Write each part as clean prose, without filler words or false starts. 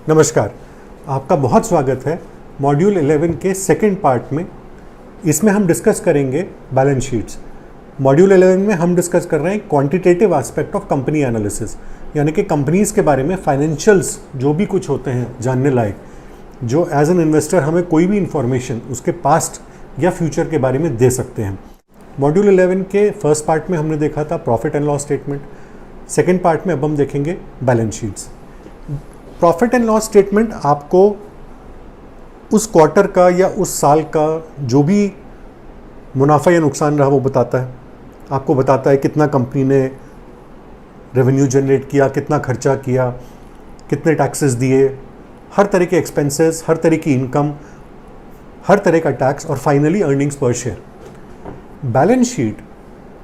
नमस्कार, आपका बहुत स्वागत है मॉड्यूल 11 के सेकंड पार्ट में। इसमें हम डिस्कस करेंगे बैलेंस शीट्स। मॉड्यूल 11 में हम डिस्कस कर रहे हैं quantitative aspect of company analysis, यानी कि कंपनीज के बारे में फाइनेंशियल्स जो भी कुछ होते हैं जानने लायक, जो एज एन इन्वेस्टर हमें कोई भी इंफॉर्मेशन उसके पास्ट या फ्यूचर के बारे में दे सकते हैं। मॉड्यूल 11 के फर्स्ट पार्ट में हमने देखा था profit and loss statement. Second part में अब हम देखेंगे balance sheets. Profit and loss statement आपको उस क्वार्टर का या उस साल का जो भी मुनाफा या नुकसान रहा वो बताता है। आपको बताता है कितना कंपनी ने रेवेन्यू जनरेट किया, कितना खर्चा किया, कितने टैक्सेस दिए, हर तरह के एक्सपेंसेस, हर तरह की इनकम, हर तरह का टैक्स और फाइनली अर्निंग्स पर शेयर। बैलेंस शीट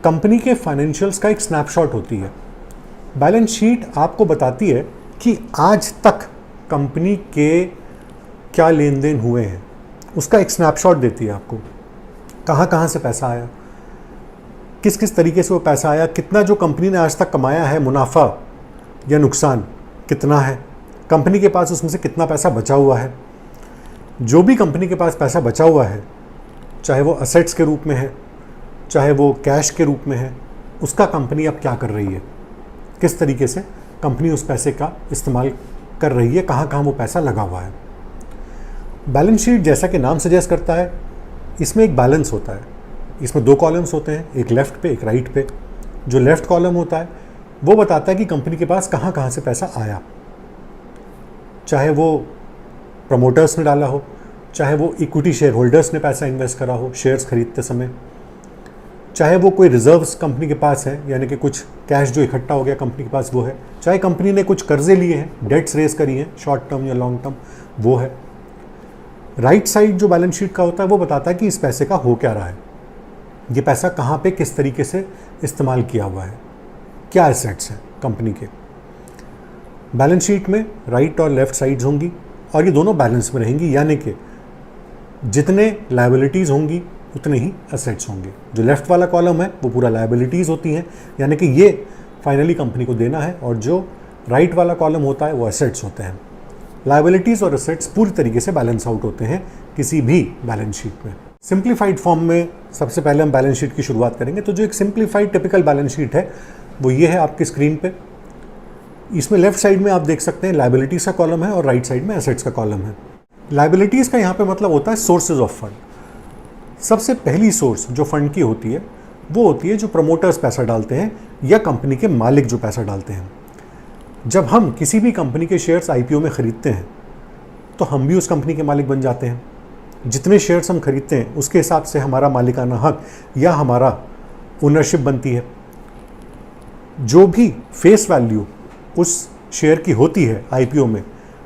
कंपनी के फाइनेंशियल्स का एक स्नैपशॉट होती है। बैलेंस शीट आपको बताती है कि आज तक कंपनी के क्या लेन देन हुए हैं, उसका एक स्नैपशॉट देती है आपको। कहाँ कहाँ से पैसा आया, किस किस तरीके से वो पैसा आया, कितना जो कंपनी ने आज तक कमाया है, मुनाफा या नुकसान कितना है, कंपनी के पास उसमें से कितना पैसा बचा हुआ है। जो भी कंपनी के पास पैसा बचा हुआ है, चाहे वो असेट्स के रूप में है, चाहे वो कैश के रूप में है, उसका कंपनी अब क्या कर रही है, किस तरीके से कंपनी उस पैसे का इस्तेमाल कर रही है, कहाँ कहाँ वो पैसा लगा हुआ है। बैलेंस शीट जैसा कि नाम सजेस्ट करता है, इसमें एक बैलेंस होता है। इसमें दो कॉलम्स होते हैं, एक लेफ़्ट पे एक राइट पे। जो लेफ़्ट कॉलम होता है वो बताता है कि कंपनी के पास कहाँ कहाँ से पैसा आया, चाहे वो प्रमोटर्स ने डाला हो, चाहे वो इक्विटी शेयर होल्डर्स ने पैसा इन्वेस्ट करा हो शेयर्स खरीदते समय, चाहे वो कोई रिजर्व्स कंपनी के पास है, यानी कि कुछ कैश जो इकट्ठा हो गया कंपनी के पास वो है, चाहे कंपनी ने कुछ कर्जे लिए हैं, डेट्स रेज करी हैं शॉर्ट टर्म या लॉन्ग टर्म, वो है। राइट साइड जो बैलेंस शीट का होता है वो बताता है कि इस पैसे का हो क्या रहा है, ये पैसा कहाँ पे किस तरीके से इस्तेमाल किया हुआ है, क्या एसेट्स हैं कंपनी के। बैलेंस शीट में राइट और लेफ्ट साइड्स होंगी और ये दोनों बैलेंस में रहेंगी, यानी कि जितने लायबिलिटीज़ होंगी उतने ही एसेट्स होंगे। जो लेफ़्ट वाला कॉलम है वो पूरा लायबिलिटीज़ होती हैं, यानी कि ये फाइनली कंपनी को देना है, और जो राइट वाला कॉलम होता है वो एसेट्स होते हैं। लायबिलिटीज़ और एसेट्स पूरी तरीके से बैलेंस आउट होते हैं किसी भी बैलेंस शीट में। सिंप्लीफाइड फॉर्म में सबसे पहले हम बैलेंस शीट की शुरुआत करेंगे। तो जो एक सिंप्लीफाइड टिपिकल बैलेंस शीट है वो ये है आपकी स्क्रीन पे। इसमें लेफ्ट साइड में आप देख सकते हैं लायबिलिटीज़ का कॉलम है और राइट साइड में एसेट्स का कॉलम है। लायबिलिटीज़ का यहाँ पे मतलब होता है सोर्सेज ऑफ फंड। सबसे पहली सोर्स जो फंड की होती है वो होती है जो प्रमोटर्स पैसा डालते हैं या कंपनी के मालिक जो पैसा डालते हैं। जब हम किसी भी कंपनी के शेयर्स आईपीओ में ख़रीदते हैं तो हम भी उस कंपनी के मालिक बन जाते हैं। जितने शेयर्स हम खरीदते हैं उसके हिसाब से हमारा मालिकाना हक या हमारा ओनरशिप बनती है। जो भी फेस वैल्यू उस शेयर की होती है आईपीओ में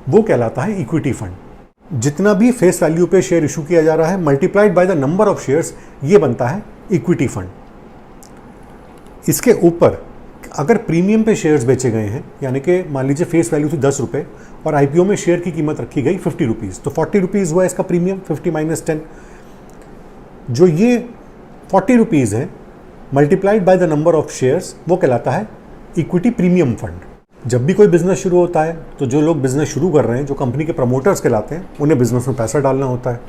वो कहलाता है इक्विटी फंड। जितना भी फेस वैल्यू पे शेयर इशू किया जा रहा है multiplied by the number of shares, ये बनता है इक्विटी फंड। इसके ऊपर अगर प्रीमियम पे शेयर्स बेचे गए हैं, यानी कि मान लीजिए फेस वैल्यू थी 10 रुपये और आईपीओ में शेयर की कीमत रखी गई 50 रुपीज़, तो 40 रुपीज़ हुआ इसका प्रीमियम, 50 माइनस 10। जो ये 40 रुपीज़ है multiplied by the number of shares वो कहलाता है इक्विटी प्रीमियम फंड। जब भी कोई बिज़नेस शुरू होता है तो जो लोग बिज़नेस शुरू कर रहे हैं, जो कंपनी के प्रमोटर्स कहलाते हैं, उन्हें बिज़नेस में पैसा डालना होता है।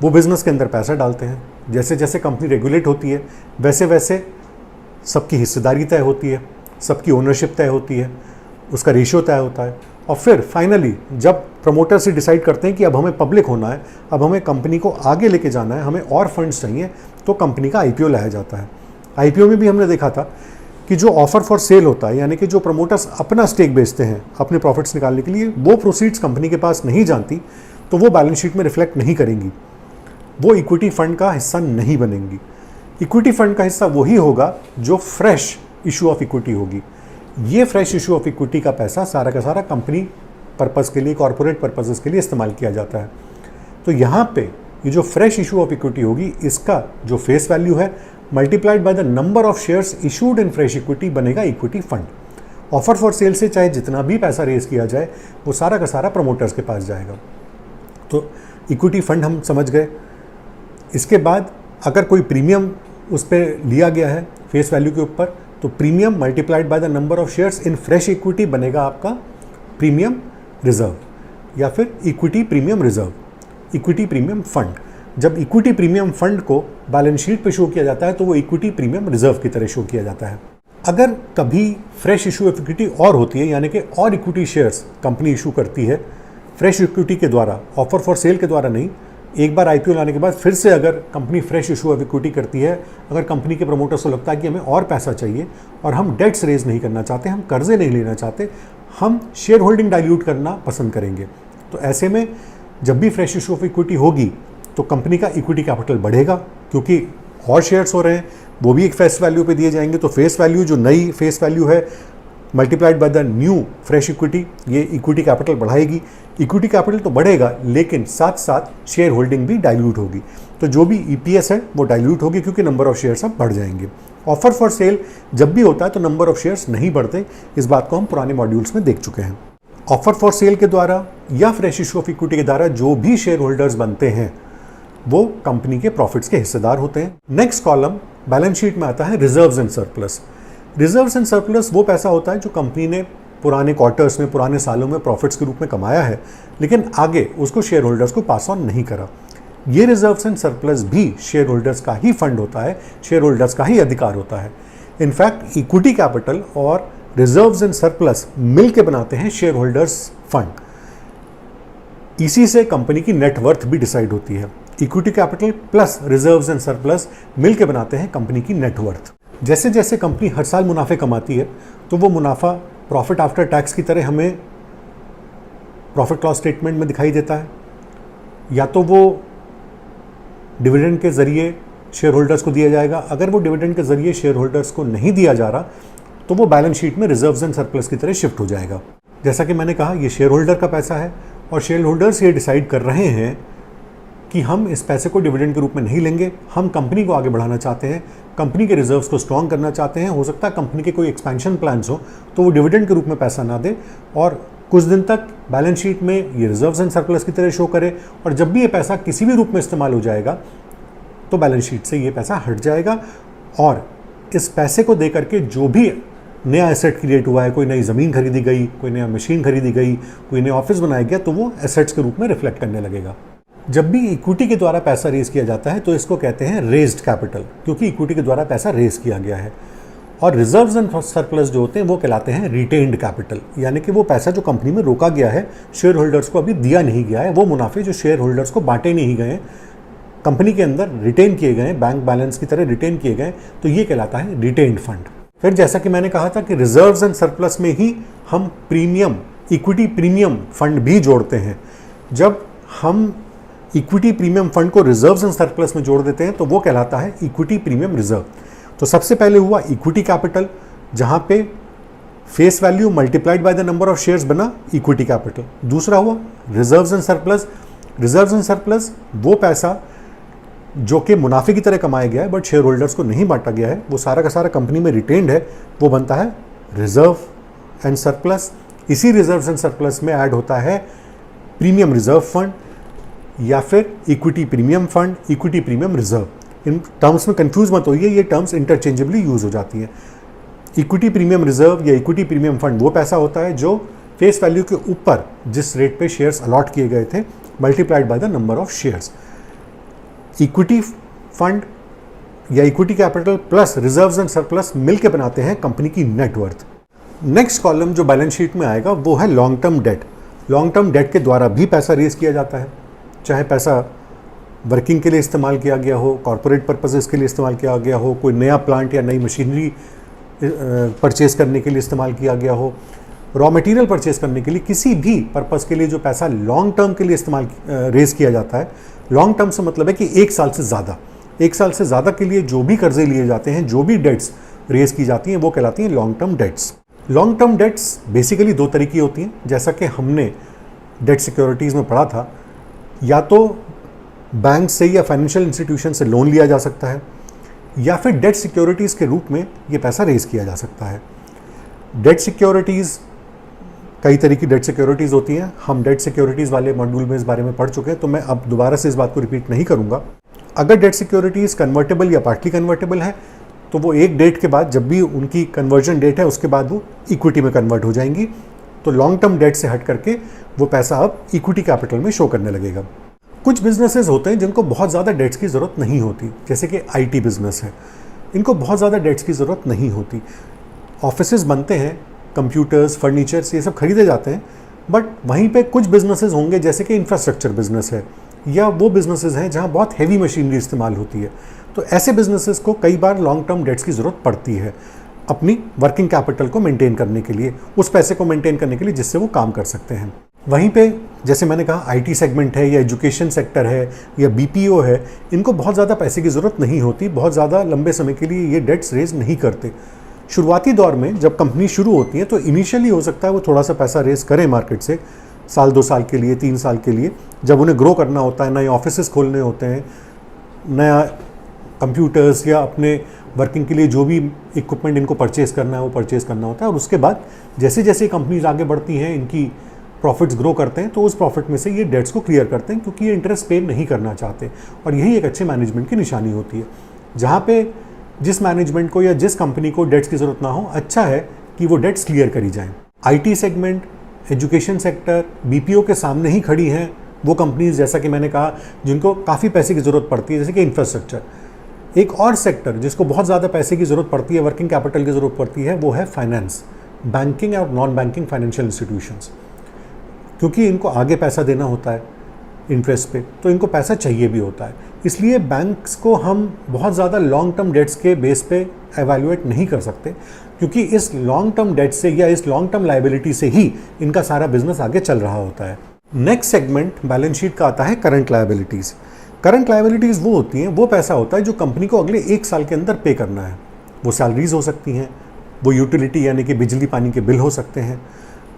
वो बिज़नेस के अंदर पैसा डालते हैं। जैसे जैसे कंपनी रेगुलेट होती है वैसे वैसे सबकी हिस्सेदारी तय होती है, सबकी ओनरशिप तय होती है, उसका रेशियो तय होता है। और फिर फाइनली जब प्रमोटर से डिसाइड करते हैं कि अब हमें पब्लिक होना है, अब हमें कंपनी को आगे लेके जाना है, हमें और फंड्स चाहिए, तो कंपनी का आईपीओ लाया जाता है। आईपीओ में भी हमने देखा था कि जो ऑफर फॉर सेल होता है, यानी कि जो प्रमोटर्स अपना स्टेक बेचते हैं अपने प्रॉफिट्स निकालने के लिए, वो प्रोसीड्स कंपनी के पास नहीं जानती तो वो बैलेंस शीट में रिफ्लेक्ट नहीं करेंगी, वो इक्विटी फंड का हिस्सा नहीं बनेंगी। इक्विटी फंड का हिस्सा वही होगा जो फ्रेश इशू ऑफ इक्विटी होगी। ये फ्रेश इशू ऑफ इक्विटी का पैसा सारा का सारा कंपनी पर्पज़ के लिए, कॉरपोरेट पर्पसेस के लिए इस्तेमाल किया जाता है। तो यहाँ पे ये जो फ्रेश इशू ऑफ इक्विटी होगी, इसका जो फेस वैल्यू है multiplied by the number of shares issued in fresh equity बनेगा equity fund. Offer for sale से चाहे जितना भी पैसा रेज किया जाए वो सारा का सारा प्रमोटर्स के पास जाएगा। तो इक्विटी फंड हम समझ गए। इसके बाद अगर कोई प्रीमियम उस पर लिया गया है फेस वैल्यू के ऊपर, तो premium multiplied by the number of shares in fresh equity बनेगा आपका प्रीमियम रिजर्व। या फिर equity premium reserve, equity premium fund. जब इक्विटी प्रीमियम फंड को बैलेंस शीट पे शो किया जाता है तो वो इक्विटी प्रीमियम रिजर्व की तरह शो किया जाता है। अगर कभी फ्रेश इशू ऑफ इक्विटी और होती है, यानी कि और इक्विटी शेयर्स कंपनी इशू करती है फ्रेश इक्विटी के द्वारा, ऑफर फॉर सेल के द्वारा नहीं, एक बार आईपीओ लाने के बाद फिर से अगर company fresh issue of equity करती है, अगर कंपनी के प्रमोटर्स को लगता है कि हमें और पैसा चाहिए और हम डेट्स रेज नहीं करना चाहते, हम कर्जे नहीं लेना चाहते, हम शेयर होल्डिंग डाइल्यूट करना पसंद करेंगे, तो ऐसे में जब भी फ्रेश इशू ऑफ इक्विटी होगी तो कंपनी का इक्विटी कैपिटल बढ़ेगा, क्योंकि और शेयर्स हो रहे हैं, वो भी एक फेस वैल्यू पे दिए जाएंगे। तो फेस वैल्यू जो नई फेस वैल्यू है multiplied by the new fresh equity, ये इक्विटी कैपिटल बढ़ाएगी। इक्विटी कैपिटल तो बढ़ेगा लेकिन साथ साथ शेयर होल्डिंग भी डाइल्यूट होगी, तो जो भी ईपीएस है वो डाइल्यूट होगी क्योंकि नंबर ऑफ शेयर्स अब बढ़ जाएंगे। ऑफर फॉर सेल जब भी होता है तो नंबर ऑफ शेयर्स नहीं बढ़ते, इस बात को हम पुराने मॉड्यूल्स में देख चुके हैं। ऑफर फॉर सेल के द्वारा या फ्रेश इशू ऑफ इक्विटी के द्वारा जो भी शेयर होल्डर्स बनते हैं वो कंपनी के प्रॉफिट्स के हिस्सेदार होते हैं। नेक्स्ट कॉलम बैलेंस शीट में आता है reserves and surplus. Reserves and surplus वो पैसा होता है जो कंपनी ने पुराने क्वार्टर्स में, पुराने सालों में प्रॉफिट्स के रूप में कमाया है लेकिन आगे उसको शेयर होल्डर्स को पास ऑन नहीं करा। ये रिजर्व्स एंड सरप्लस भी शेयर होल्डर्स का ही फंड होता है, शेयर होल्डर्स का ही अधिकार होता है। इनफैक्ट इक्विटी कैपिटल और रिजर्व्स एंड सरप्लस मिलकर बनाते हैं शेयर होल्डर्स फंड। इसी से कंपनी की नेटवर्थ भी डिसाइड होती है। Equity capital plus reserves and surplus मिलकर बनाते हैं कंपनी की नेटवर्थ। जैसे जैसे कंपनी हर साल मुनाफे कमाती है तो वो मुनाफा प्रॉफिट आफ्टर टैक्स की तरह हमें प्रॉफिट लॉस स्टेटमेंट में दिखाई देता है, या तो वो डिविडेंड के जरिए शेयर होल्डर्स को दिया जाएगा। अगर वो डिविडेंड के जरिए शेयर होल्डर्स को नहीं दिया जा रहा तो वो बैलेंस शीट में रिजर्व्स एंड सरप्लस की तरह शिफ्ट हो जाएगा। जैसा कि मैंने कहा, ये शेयर होल्डर का पैसा है और शेयर होल्डर्स ये डिसाइड कर रहे हैं कि हम इस पैसे को डिविडेंड के रूप में नहीं लेंगे, हम कंपनी को आगे बढ़ाना चाहते हैं, कंपनी के रिजर्व्स को स्ट्रॉन्ग करना चाहते हैं। हो सकता है कंपनी के कोई एक्सपेंशन प्लान्स हो तो वो डिविडेंड के रूप में पैसा ना दे और कुछ दिन तक बैलेंस शीट में ये रिजर्व्स एंड सरप्लस की तरह शो करे, और जब भी ये पैसा किसी भी रूप में इस्तेमाल हो जाएगा तो बैलेंस शीट से ये पैसा हट जाएगा और इस पैसे को दे करके जो भी नया एसेट क्रिएट हुआ है, कोई नई ज़मीन खरीदी गई, कोई नया मशीन खरीदी गई, कोई नया ऑफिस बनाया गया, तो वो एसेट्स के रूप में रिफ्लेक्ट करने लगेगा। जब भी इक्विटी के द्वारा पैसा रेज किया जाता है तो इसको कहते हैं रेज्ड कैपिटल, क्योंकि इक्विटी के द्वारा पैसा रेज किया गया है। और रिजर्व्स एंड सरप्लस जो होते हैं वो कहलाते हैं रिटेन्ड कैपिटल, यानी कि वो पैसा जो कंपनी में रोका गया है, शेयर होल्डर्स को अभी दिया नहीं गया है, वो मुनाफे जो शेयर होल्डर्स को बांटे नहीं गए, कंपनी के अंदर रिटेन किए गए, बैंक बैलेंस की तरह रिटेन किए गए, तो ये कहलाता है रिटेन्ड फंड। फिर जैसा कि मैंने कहा था कि रिजर्व्स एंड सरप्लस में ही हम प्रीमियम, इक्विटी प्रीमियम फंड भी जोड़ते हैं। जब हम इक्विटी प्रीमियम फंड को रिजर्व्स एंड सरप्लस में जोड़ देते हैं तो वो कहलाता है इक्विटी प्रीमियम रिजर्व। तो सबसे पहले हुआ इक्विटी कैपिटल, जहां पे face value multiplied by the number of shares बना इक्विटी कैपिटल। दूसरा हुआ reserves and surplus. Reserves and surplus वो पैसा जो कि मुनाफे की तरह कमाया गया है बट शेयर होल्डर्स को नहीं बांटा गया है, वो सारा का सारा कंपनी में रिटेन्ड है, वो बनता है रिजर्व एंड सरप्लस। इसी रिजर्व्स एंड सरप्लस में ऐड होता है प्रीमियम रिजर्व फंड या फिर equity premium fund, equity premium reserve. In terms में कंफ्यूज मत होइए, ये टर्म्स इंटरचेंजेबली यूज हो जाती हैं। इक्विटी प्रीमियम रिजर्व या इक्विटी प्रीमियम फंड वो पैसा होता है जो फेस वैल्यू के ऊपर जिस रेट पे शेयर्स अलॉट किए गए थे multiplied by the number of shares. Equity fund या equity capital plus reserves and surplus मिलकर बनाते हैं कंपनी की नेटवर्थ। नेक्स्ट कॉलम जो बैलेंस शीट में आएगा वो है long term debt. Long term debt के द्वारा भी पैसा रेज किया जाता है, चाहे पैसा वर्किंग के लिए इस्तेमाल किया गया हो, कॉर्पोरेट पर्पसेस के लिए इस्तेमाल किया गया हो, कोई नया प्लांट या नई मशीनरी परचेज करने के लिए इस्तेमाल किया गया हो, रॉ मटेरियल परचेज करने के लिए, किसी भी पर्पस के लिए जो पैसा लॉन्ग टर्म के लिए इस्तेमाल रेज किया जाता है। लॉन्ग टर्म से मतलब है कि एक साल से ज़्यादा के लिए जो भी कर्जे लिए जाते हैं, जो भी डेट्स रेज की जाती हैं वो कहलाती हैं long term debts. Long term debts basically दो तरह की होती हैं, जैसा कि हमने डेट सिक्योरिटीज़ में पढ़ा था। या तो बैंक से या फाइनेंशियल इंस्टीट्यूशन से लोन लिया जा सकता है, या फिर डेट सिक्योरिटीज़ के रूप में ये पैसा रेज किया जा सकता है। डेट सिक्योरिटीज़, कई तरह की डेट सिक्योरिटीज़ होती हैं, हम डेट सिक्योरिटीज़ वाले मॉड्यूल में इस बारे में पढ़ चुके हैं, तो मैं अब दोबारा से इस बात को रिपीट नहीं करूँगा। अगर डेट सिक्योरिटीज़ कन्वर्टेबल या पार्टली कन्वर्टेबल है तो वो एक डेट के बाद, जब भी उनकी कन्वर्जन डेट है उसके बाद वो इक्विटी में कन्वर्ट हो जाएंगी। तो लॉन्ग टर्म डेट से हट करके वो पैसा अब इक्विटी कैपिटल में शो करने लगेगा। कुछ बिजनेसेस होते हैं जिनको बहुत ज़्यादा डेट्स की ज़रूरत नहीं होती, जैसे कि आईटी बिजनेस है, इनको बहुत ज़्यादा डेट्स की ज़रूरत नहीं होती। ऑफिसेज बनते हैं, कंप्यूटर्स, फर्नीचर्स, ये सब खरीदे जाते हैं, बट वहीं पे कुछ बिजनेसेस होंगे जैसे कि इंफ्रास्ट्रक्चर बिजनेस है या वो बिजनेसेस हैं जहाँ बहुत हैवी मशीनरी इस्तेमाल होती है। तो ऐसे बिजनेसेस को कई बार लॉन्ग टर्म डेट्स की ज़रूरत पड़ती है अपनी वर्किंग कैपिटल को मेंटेन करने के लिए, उस पैसे को मेंटेन करने के लिए जिससे वो काम कर सकते हैं। वहीं पे जैसे मैंने कहा आईटी सेगमेंट है या एजुकेशन सेक्टर है या बीपीओ है, इनको बहुत ज़्यादा पैसे की ज़रूरत नहीं होती, बहुत ज़्यादा लंबे समय के लिए ये डेट्स रेज नहीं करते। शुरुआती दौर में जब कंपनी शुरू होती है तो इनिशियली हो सकता है वो थोड़ा सा पैसा रेज करें मार्केट से, साल 2 साल के लिए, 3 साल के लिए, जब उन्हें ग्रो करना होता है, नए ऑफिसेस खोलने होते हैं, नया कंप्यूटर्स या अपने वर्किंग के लिए जो भी इक्विपमेंट इनको परचेज़ करना है वो परचेज़ करना होता है। और उसके बाद जैसे जैसे कंपनीज आगे बढ़ती हैं, इनकी प्रॉफिट्स ग्रो करते हैं, तो उस प्रॉफिट में से ये डेट्स को क्लियर करते हैं, क्योंकि ये इंटरेस्ट पे नहीं करना चाहते। और यही एक अच्छे मैनेजमेंट की निशानी होती है। जहाँ पे जिस मैनेजमेंट को या जिस कंपनी को डेट्स की ज़रूरत ना हो, अच्छा है कि वो डेट्स क्लियर करी जाएं। IT segment, education sector, BPO के सामने ही खड़ी हैं वो कंपनीज, जैसा कि मैंने कहा, जिनको काफ़ी पैसे की ज़रूरत पड़ती है, जैसे कि इंफ्रास्ट्रक्चर। एक और सेक्टर जिसको बहुत ज़्यादा पैसे की ज़रूरत पड़ती है, वर्किंग कैपिटल की ज़रूरत पड़ती है, वो है फाइनेंस, बैंकिंग और नॉन बैंकिंग फाइनेंशियल इंस्टीट्यूशंस। क्योंकि इनको आगे पैसा देना होता है इंटरेस्ट पे, तो इनको पैसा चाहिए भी होता है। इसलिए बैंक्स को हम बहुत ज़्यादा लॉन्ग टर्म डेट्स के बेस पे एवेल्युएट नहीं कर सकते, क्योंकि इस लॉन्ग टर्म डेट से या इस लॉन्ग टर्म लायबिलिटी से ही इनका सारा बिजनेस आगे चल रहा होता है। नेक्स्ट सेगमेंट बैलेंस शीट का आता है करंट लायबिलिटीज़। करंट लायबिलिटीज़ वो होती हैं, वो पैसा होता है जो कंपनी को अगले 1 साल के अंदर पे करना है। वो सैलरीज हो सकती हैं, वो यूटिलिटी यानी कि बिजली पानी के बिल हो सकते हैं,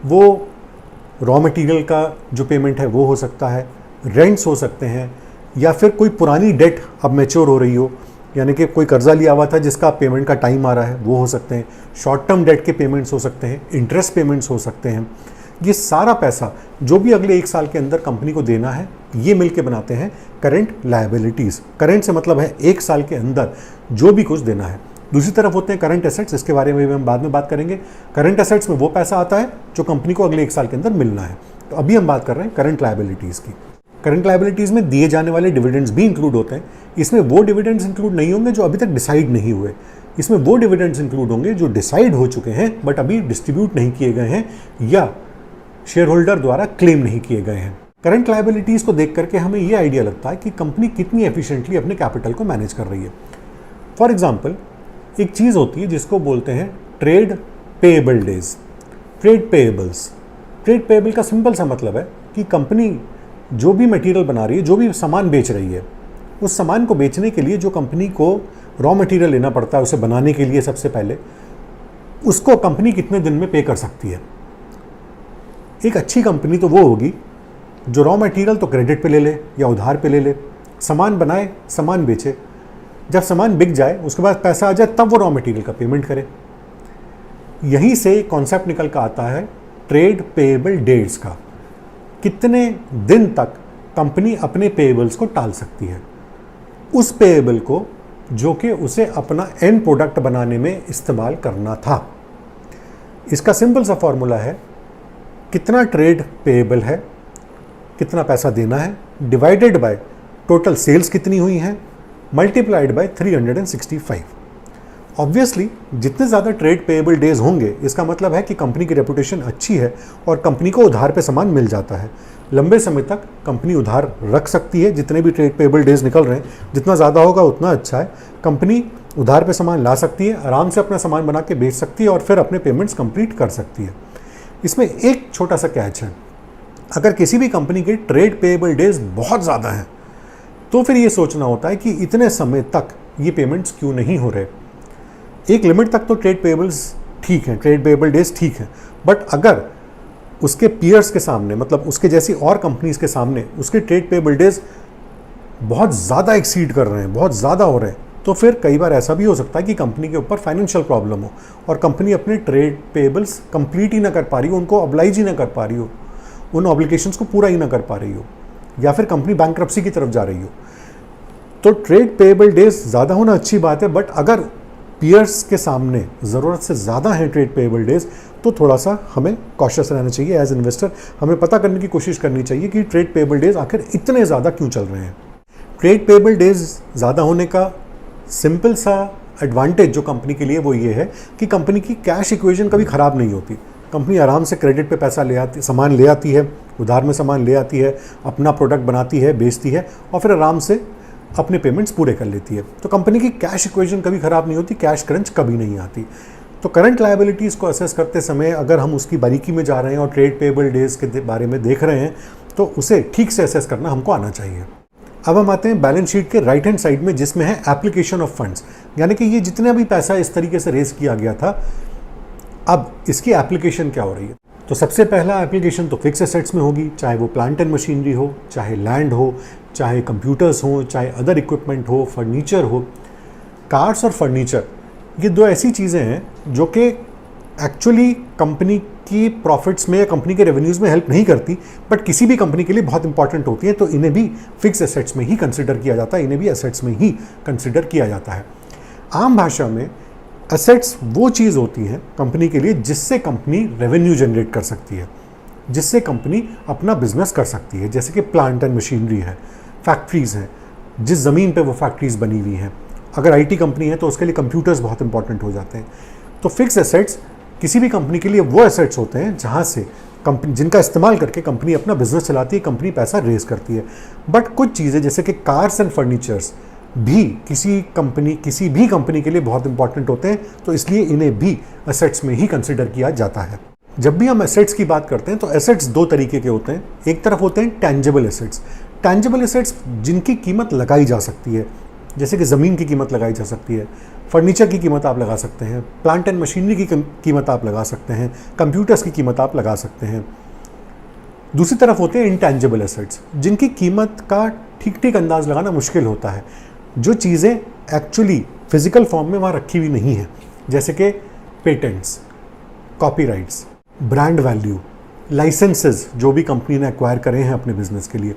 वो रॉ मटेरियल का जो पेमेंट है वो हो सकता है, रेंट्स हो सकते हैं, या फिर कोई पुरानी डेट अब मैच्योर हो रही हो, यानी कि कोई कर्जा लिया हुआ था जिसका पेमेंट का टाइम आ रहा है, वो हो सकते हैं। शॉर्ट टर्म डेट के पेमेंट्स हो सकते हैं, इंटरेस्ट पेमेंट्स हो सकते हैं। ये सारा पैसा जो भी अगले 1 साल के अंदर कंपनी को देना है, ये मिलके बनाते हैं करंट लायबिलिटीज़। करंट से मतलब है 1 साल के अंदर जो भी कुछ देना है। दूसरी तरफ होते हैं करंट एसेट्स, इसके बारे में भी हम बाद में बात करेंगे। करंट एसेट्स में वो पैसा आता है जो कंपनी को अगले 1 साल के अंदर मिलना है। तो अभी हम बात कर रहे हैं करंट लायबिलिटीज़ की। करंट लायबिलिटीज़ में दिए जाने वाले डिविडेंड्स भी इंक्लूड होते हैं। इसमें वो डिविडेंड्स इंक्लूड नहीं होंगे जो अभी तक डिसाइड नहीं हुए, इसमें वो डिविडेंड्स इंक्लूड होंगे जो डिसाइड हो चुके हैं बट अभी डिस्ट्रीब्यूट नहीं किए गए हैं या शेयर होल्डर द्वारा क्लेम नहीं किए गए हैं। करंट लायबिलिटीज़ को देख करके हमें ये आइडिया लगता है कि कंपनी कितनी एफिशिएंटली अपने कैपिटल को मैनेज कर रही है। फॉर एग्जाम्पल, एक चीज़ होती है जिसको बोलते हैं trade payable days, trade payables. Trade payable का सिंपल सा मतलब है कि कंपनी जो भी मटेरियल बना रही है, जो भी सामान बेच रही है, उस सामान को बेचने के लिए जो कंपनी को रॉ मटेरियल लेना पड़ता है उसे बनाने के लिए, सबसे पहले उसको कंपनी कितने दिन में पे कर सकती है। एक अच्छी कंपनी तो वो होगी जो रॉ मटेरियल तो क्रेडिट पे ले ले या उधार पे ले ले, सामान बनाए, सामान बेचे, जब सामान बिक जाए उसके बाद पैसा आ जाए तब वो रॉ मटेरियल का पेमेंट करे। यहीं से कॉन्सेप्ट निकल कर आता है ट्रेड पेएबल डेट्स का। कितने दिन तक कंपनी अपने पेएबल्स को टाल सकती है, उस पेएबल को जो कि उसे अपना एंड प्रोडक्ट बनाने में इस्तेमाल करना था। इसका सिंपल सा फॉर्मूला है, कितना ट्रेड पेएबल है, कितना पैसा देना है, डिवाइडेड बाय टोटल सेल्स कितनी हुई हैं, मल्टीप्लाइड बाय 365। ऑब्वियसली जितने ज़्यादा ट्रेड पेएबल डेज होंगे, इसका मतलब है कि कंपनी की रेपुटेशन अच्छी है और कंपनी को उधार पे सामान मिल जाता है। लंबे समय तक कंपनी उधार रख सकती है, जितने भी ट्रेड पेएबल डेज निकल रहे हैं, जितना ज़्यादा होगा उतना अच्छा है। कंपनी उधार पे सामान ला सकती है, आराम से अपना सामान बना के बेच सकती है और फिर अपने पेमेंट्स कंप्लीट कर सकती है। इसमें एक छोटा सा कैच है, अगर किसी भी कंपनी के ट्रेड पेएबल डेज बहुत ज़्यादा हैं तो फिर ये सोचना होता है कि इतने समय तक ये पेमेंट्स क्यों नहीं हो रहे। एक लिमिट तक तो ट्रेड पेएबल्स ठीक हैं, ट्रेड पेएबल डेज ठीक हैं, बट अगर उसके पीयर्स के सामने, मतलब उसके जैसी और कंपनीज के सामने उसके ट्रेड पेएबल डेज बहुत ज़्यादा एक्सीड कर रहे हैं, बहुत ज़्यादा हो रहे हैं, तो फिर कई बार ऐसा भी हो सकता है कि कंपनी के ऊपर फाइनेंशियल प्रॉब्लम हो और कंपनी अपने ट्रेड पेएबल्स कंप्लीट ही ना कर पा रही हो, उनको ऑब्लाइज ही ना कर पा रही हो, उन ऑब्लिगेशंस को पूरा ही ना कर पा रही हो, या फिर कंपनी बैंकरप्सी की तरफ जा रही हो। तो ट्रेड पेएबल डेज ज़्यादा होना अच्छी बात है, बट अगर पीयर्स के सामने ज़रूरत से ज़्यादा हैं ट्रेड पेएबल डेज, तो थोड़ा सा हमें कॉशियस रहना चाहिए। एज इन्वेस्टर हमें पता करने की कोशिश करनी चाहिए कि ट्रेड पेएबल डेज आखिर इतने ज़्यादा क्यों चल रहे हैं। ट्रेड पेएबल डेज ज़्यादा होने का सिंपल सा एडवांटेज जो कंपनी के लिए वो ये है कि कंपनी की कैश इक्वेशन कभी ख़राब नहीं होती। कंपनी आराम से क्रेडिट पे पैसा ले आती, सामान ले आती है, उधार में सामान ले आती है, अपना प्रोडक्ट बनाती है, बेचती है और फिर आराम से अपने पेमेंट्स पूरे कर लेती है। तो कंपनी की कैश इक्वेशन कभी ख़राब नहीं होती, कैश क्रंच कभी नहीं आती। तो करंट लायबिलिटीज़ को असेस करते समय अगर हम उसकी बारीकी में जा रहे हैं और ट्रेड पेएबल डेज के बारे में देख रहे हैं तो उसे ठीक से असेस करना हमको आना चाहिए। अब हम आते हैं बैलेंस शीट के राइट हैंड साइड में, जिसमें है एप्लीकेशन ऑफ फंड्स, यानी कि ये जितना भी पैसा इस तरीके से रेज किया गया था, अब इसकी एप्लीकेशन क्या हो रही है। तो सबसे पहला एप्लीकेशन तो फिक्स एसेट्स में होगी, चाहे वो प्लांट एंड मशीनरी हो, चाहे लैंड हो, चाहे कंप्यूटर्स हो, चाहे अदर इक्विपमेंट हो, फर्नीचर हो। कार्स और फर्नीचर ये दो ऐसी चीज़ें हैं जो कि एक्चुअली कंपनी की प्रॉफिट्स में या कंपनी के रेवेन्यूज़ में हेल्प नहीं करती, बट किसी भी कंपनी के लिए बहुत इंपॉर्टेंट होती है, तो इन्हें भी फिक्स एसेट्स में ही कंसिडर किया जाता है, इन्हें भी एसेट्स में ही कंसिडर किया जाता है। आम भाषा में एसेट्स वो चीज़ होती हैं कंपनी के लिए जिससे कंपनी रेवेन्यू जनरेट कर सकती है, जिससे कंपनी अपना बिजनेस कर सकती है, जैसे कि प्लांट एंड मशीनरी है, फैक्ट्रीज़ हैं, जिस ज़मीन पे वो फैक्ट्रीज़ बनी हुई हैं। अगर आईटी कंपनी है तो उसके लिए कंप्यूटर्स बहुत इंपॉर्टेंट हो जाते हैं। तो फिक्स एसेट्स किसी भी कंपनी के लिए वो एसेट्स होते हैं जहाँ से कंपनी, जिनका इस्तेमाल करके कंपनी अपना बिजनेस चलाती है, कंपनी पैसा रेज करती है। बट कुछ चीज़ें जैसे कि कार्स एंड फर्नीचर्स भी किसी भी कंपनी के लिए बहुत इंपॉर्टेंट होते हैं, तो इसलिए इन्हें भी एसेट्स में ही कंसिडर किया जाता है। जब भी हम एसेट्स की बात करते हैं तो एसेट्स दो तरीके के होते हैं। एक तरफ होते हैं टैंजिबल एसेट्स। टैंजिबल एसेट्स जिनकी कीमत लगाई जा सकती है, जैसे कि ज़मीन की कीमत लगाई जा सकती है, फर्नीचर की कीमत आप लगा सकते हैं, प्लांट एंड मशीनरी की कीमत आप लगा सकते हैं, कंप्यूटर्स की कीमत आप लगा सकते हैं। दूसरी तरफ होते हैं इंटैंजिबल एसेट्स, जिनकी कीमत का ठीक ठीक अंदाज़ लगाना मुश्किल होता है, जो चीज़ें एक्चुअली फिजिकल फॉर्म में वहाँ रखी हुई नहीं है, जैसे कि patents, copyrights, brand value, licenses जो भी कंपनी ने एक्वायर करे हैं अपने बिजनेस के लिए।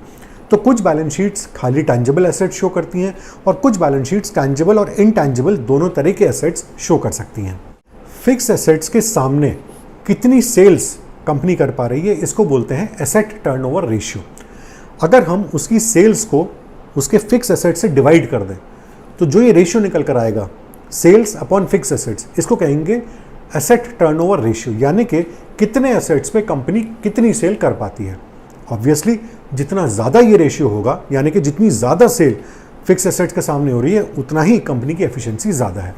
तो कुछ बैलेंस शीट्स खाली टैंजिबल एसेट्स शो करती हैं और कुछ बैलेंस शीट्स टैंजिबल और इनटैंजिबल दोनों तरह के एसेट्स शो कर सकती हैं। फिक्स एसेट्स के सामने कितनी सेल्स कंपनी कर पा रही है, इसको बोलते हैं एसेट टर्नओवर रेशियो। अगर हम उसकी सेल्स को उसके फिक्स एसेट से डिवाइड कर दें तो जो ये रेशियो निकल कर आएगा, सेल्स अपॉन फिक्स एसेट्स, इसको कहेंगे एसेट टर्नओवर रेशियो, यानी कि कितने एसेट्स पे कंपनी कितनी सेल कर पाती है। ऑब्वियसली जितना ज़्यादा ये रेशियो होगा, यानी कि जितनी ज़्यादा सेल फिक्स एसेट्स के सामने हो रही है, उतना ही कंपनी की एफिशिएंसी ज़्यादा है।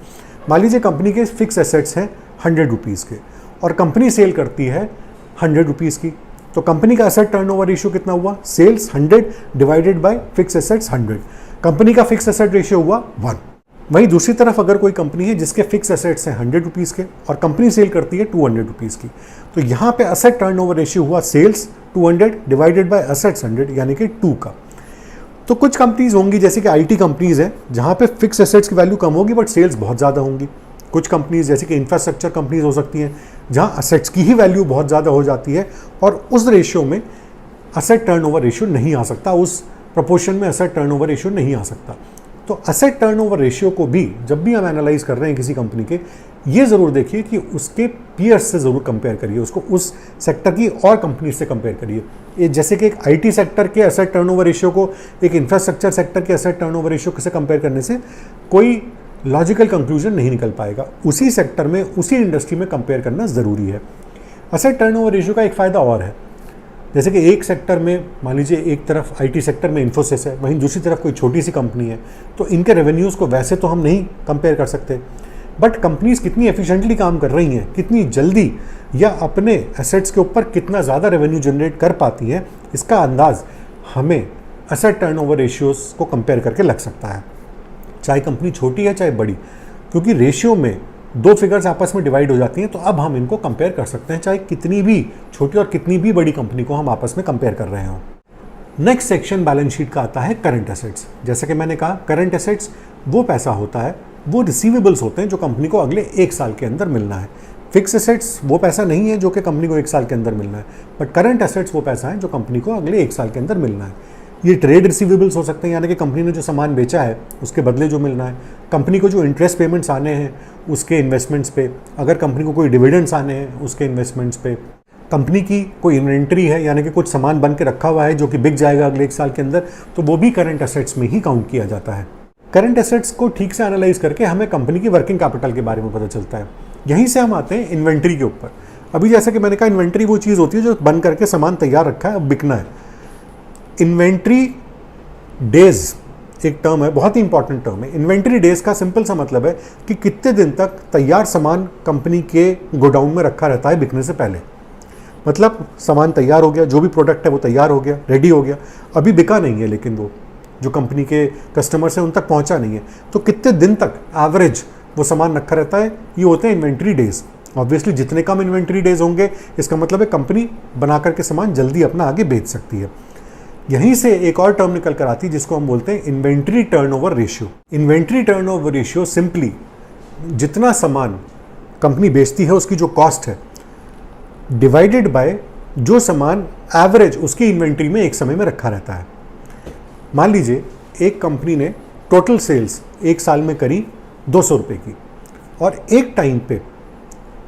मान लीजिए कंपनी के फिक्स एसेट्स हैं 100 रुपीज़ के और कंपनी सेल करती है 100 रुपीज़ की, तो कंपनी का एसेट टर्नओवर रेशियो कितना हुआ? Sales 100 divided by fix assets 100, company का फिक्स एसेट रेशियो हुआ 1। वहीं दूसरी तरफ अगर कोई कंपनी है जिसके फिक्स एसेट्स हैं 100 रुपीज़ के और कंपनी सेल करती है 200 रुपीज़ की, तो यहाँ पे एसेट टर्नओवर रेशियो हुआ सेल्स 200 डिवाइडेड बाय एसेट्स 100, यानी कि 2 का। तो कुछ कंपनीज होंगी जैसे कि आईटी कंपनीज हैं जहाँ पे फिक्स एसेट्स की वैल्यू कम होगी बट सेल्स बहुत ज़्यादा होंगी। कुछ कंपनीज जैसे कि इंफ्रास्ट्रक्चर कंपनीज हो सकती हैं जहाँ एसेट्स की ही वैल्यू बहुत ज़्यादा हो जाती है और उस रेशियो में एसेट टर्नओवर रेशियो नहीं आ सकता, उस प्रोपोर्शन में एसेट टर्नओवर रेशियो नहीं आ सकता। तो एसेट टर्नओवर रेशियो को भी जब भी हम एनालाइज कर रहे हैं किसी कंपनी के, ये ज़रूर देखिए कि उसके पीयर्स से ज़रूर कंपेयर करिए, उसको उस सेक्टर की और कंपनी से कंपेयर करिए। ये जैसे कि एक आईटी सेक्टर के एसेट टर्नओवर रेशियो को एक इंफ्रास्ट्रक्चर सेक्टर के एसेट टर्नओवर रेशियो से कंपेयर करने से कोई लॉजिकल कंक्लूजन नहीं निकल पाएगा। उसी सेक्टर में, उसी इंडस्ट्री में कंपेयर करना ज़रूरी है। एसेट टर्नओवर रेशियो का एक फ़ायदा और है, जैसे कि एक सेक्टर में मान लीजिए एक तरफ आईटी सेक्टर में इन्फोसिस है, वहीं दूसरी तरफ कोई छोटी सी कंपनी है, तो इनके रेवेन्यूज़ को वैसे तो हम नहीं कंपेयर कर सकते, बट कंपनीज कितनी एफिशिएंटली काम कर रही हैं, कितनी जल्दी या अपने एसेट्स के ऊपर कितना ज़्यादा रेवेन्यू जनरेट कर पाती हैं, इसका अंदाज़ हमें एसेट टर्नओवर रेशियोज़ को कंपेयर करके लग सकता है, चाहे कंपनी छोटी है चाहे बड़ी, क्योंकि रेशियो में दो फिगर्स आपस में डिवाइड हो जाती हैं। तो अब हम इनको कंपेयर कर सकते हैं, चाहे कितनी भी छोटी और कितनी भी बड़ी कंपनी को हम आपस में कंपेयर कर रहे हों। नेक्स्ट सेक्शन बैलेंस शीट का आता है करंट एसेट्स। जैसे कि मैंने कहा, करंट एसेट्स वो पैसा होता है, वो रिसीवेबल्स होते हैं जो कंपनी को अगले 1 साल के अंदर मिलना है। फिक्स एसेट्स वो पैसा नहीं है जो कि कंपनी को 1 साल के अंदर मिलना है, बट करंट एसेट्स वो पैसा है जो कंपनी को अगले 1 साल के अंदर मिलना है। ये ट्रेड रिसीवेबल्स हो सकते हैं, यानी कि कंपनी ने जो सामान बेचा है उसके बदले जो मिलना है, कंपनी को जो इंटरेस्ट पेमेंट्स आने हैं उसके इन्वेस्टमेंट्स पे, अगर कंपनी को कोई डिविडेंड्स आने हैं उसके इन्वेस्टमेंट्स पे, कंपनी की कोई इन्वेंट्री है यानी कि कुछ सामान बन के रखा हुआ है जो कि बिक जाएगा अगले 1 साल के अंदर, तो वो भी करंट एसेट्स में ही काउंट किया जाता है। करंट एसेट्स को ठीक से एनालाइज करके हमें कंपनी की वर्किंग कैपिटल के बारे में पता चलता है। यहीं से हम आते हैं इन्वेंट्री के ऊपर। अभी जैसा कि मैंने कहा, इन्वेंट्री वो चीज़ होती है जो बन करके सामान तैयार रखा है, अब बिकना है। इन्वेंट्री डेज एक टर्म है, बहुत ही इंपॉर्टेंट टर्म है। इन्वेंट्री डेज का सिंपल सा मतलब है कि कितने दिन तक तैयार सामान कंपनी के गोडाउन में रखा रहता है बिकने से पहले। मतलब सामान तैयार हो गया, जो भी प्रोडक्ट है वो तैयार हो गया, रेडी हो गया, अभी बिका नहीं है, लेकिन वो जो कंपनी के कस्टमर्स हैं उन तक पहुंचा नहीं है, तो कितने दिन तक एवरेज वो सामान रखा रहता है, ये होते हैं इन्वेंट्री डेज। ऑब्वियसली जितने कम इन्वेंट्री डेज होंगे इसका मतलब है कंपनी बना करके सामान जल्दी अपना आगे बेच सकती है। यहीं से एक और टर्म निकल कर आती है जिसको हम बोलते हैं inventory turnover ratio. Inventory turnover ratio simply जितना सामान कंपनी बेचती है उसकी जो कॉस्ट है डिवाइडेड बाय जो सामान एवरेज उसकी इन्वेंट्री में एक समय में रखा रहता है। मान लीजिए एक कंपनी ने टोटल सेल्स 1 साल में करी 200 रुपये की, और एक टाइम पे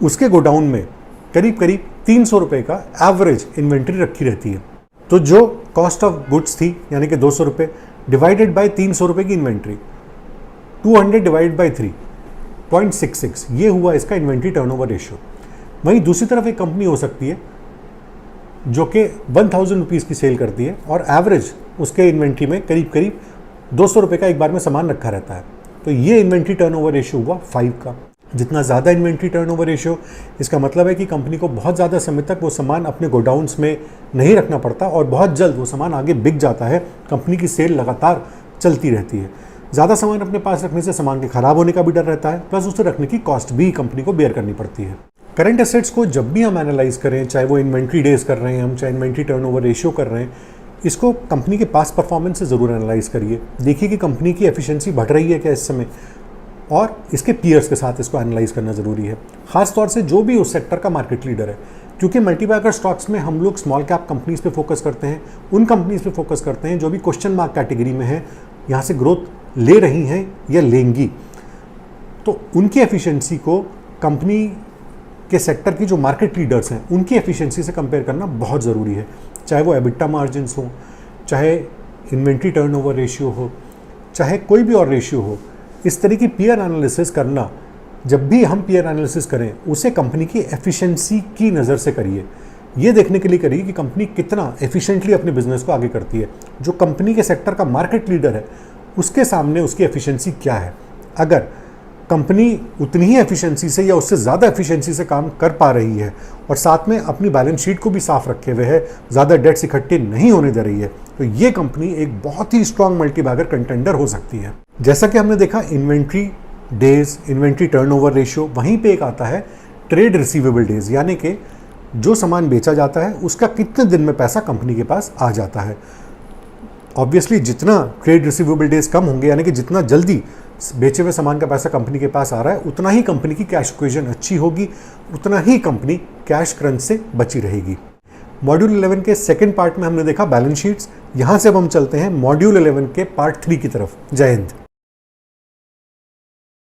उसके गोडाउन में करीब करीब 300 रुपये का एवरेज इन्वेंट्री रखी रहती है। तो जो कॉस्ट ऑफ गुड्स थी यानी कि 200 रुपये डिवाइडेड बाय 300 रुपये की इन्वेंट्री, 200 डिवाइड बाय 3.66, ये हुआ इसका इन्वेंट्री टर्नओवर रेशियो। वहीं दूसरी तरफ एक कंपनी हो सकती है जो कि 1000 रुपीज़ की सेल करती है और एवरेज उसके इन्वेंट्री में करीब करीब 200 रुपये का एक बार में सामान रखा रहता है, तो ये इन्वेंट्री टर्नओवर रेशियो हुआ 5 का। जितना ज़्यादा इन्वेंट्री टर्नओवर रेशियो, इसका मतलब है कि कंपनी को बहुत ज़्यादा समय तक वो सामान अपने गोडाउन्स में नहीं रखना पड़ता और बहुत जल्द वो सामान आगे बिक जाता है, कंपनी की सेल लगातार चलती रहती है। ज़्यादा सामान अपने पास रखने से सामान के ख़राब होने का भी डर रहता है, प्लस उसे रखने की कॉस्ट भी कंपनी को बेयर करनी पड़ती है। करंट एसेट्स को जब भी हम एनालाइज करें, चाहे वो इन्वेंट्री डेज कर रहे हैं हम, चाहे इन्वेंट्री टर्नओवर रेशियो कर रहे हैं, इसको कंपनी के पास परफॉर्मेंस से ज़रूर एनालाइज करिए। देखिए कि कंपनी की एफिशिएंसी बढ़ रही है क्या इस समय, और इसके पीयर्स के साथ इसको एनालाइज करना ज़रूरी है, खास तौर से जो भी उस सेक्टर का मार्केट लीडर है। क्योंकि मल्टीबैगर स्टॉक्स में हम लोग स्मॉल कैप कंपनीज़ पे फोकस करते हैं, उन कंपनीज़ पे फोकस करते हैं जो भी क्वेश्चन मार्क कैटेगरी में है, यहाँ से ग्रोथ ले रही हैं या लेंगी, तो उनकी एफिशिएंसी को कंपनी के सेक्टर की जो मार्केट लीडर्स हैं उनकी एफिशिएंसी से कंपेयर करना बहुत ज़रूरी है। चाहे वो एबिटा मार्जिन्स हो, चाहे इन्वेंट्री टर्नओवर रेशियो हो, चाहे कोई भी और रेशियो हो, इस तरह की पीयर एनालिसिस करना, जब भी हम पीयर एनालिसिस करें उसे कंपनी की एफिशिएंसी की नज़र से करिए। ये देखने के लिए करिए कि कंपनी कितना एफिशिएंटली अपने बिजनेस को आगे करती है। जो कंपनी के सेक्टर का मार्केट लीडर है उसके सामने उसकी एफिशिएंसी क्या है। अगर कंपनी उतनी ही एफिशिएंसी से या उससे ज़्यादा एफिशिएंसी से काम कर पा रही है और साथ में अपनी बैलेंस शीट को भी साफ रखे हुए है, ज़्यादा डेट्स इकट्ठे नहीं होने दे रही है, तो ये कंपनी एक बहुत ही स्ट्रांग मल्टीबैगर कंटेंडर हो सकती है। जैसा कि हमने देखा inventory days, inventory turnover ratio, वहीं पे एक आता है ट्रेड रिसीवेबल डेज, यानी कि जो सामान बेचा जाता है उसका कितने दिन में पैसा कंपनी के पास आ जाता है। ऑब्वियसली जितना ट्रेड रिसीवेबल डेज कम होंगे, यानी कि जितना जल्दी बेचे हुए सामान का पैसा कंपनी के पास आ रहा है, उतना ही कंपनी की कैश इक्वेशन अच्छी होगी, उतना ही कंपनी कैश क्रंच से बची रहेगी। मॉड्यूल 11 के सेकंड पार्ट में हमने देखा बैलेंस शीट्स। यहाँ से अब हम चलते हैं मॉड्यूल 11 के पार्ट 3 की तरफ। जय हिंद।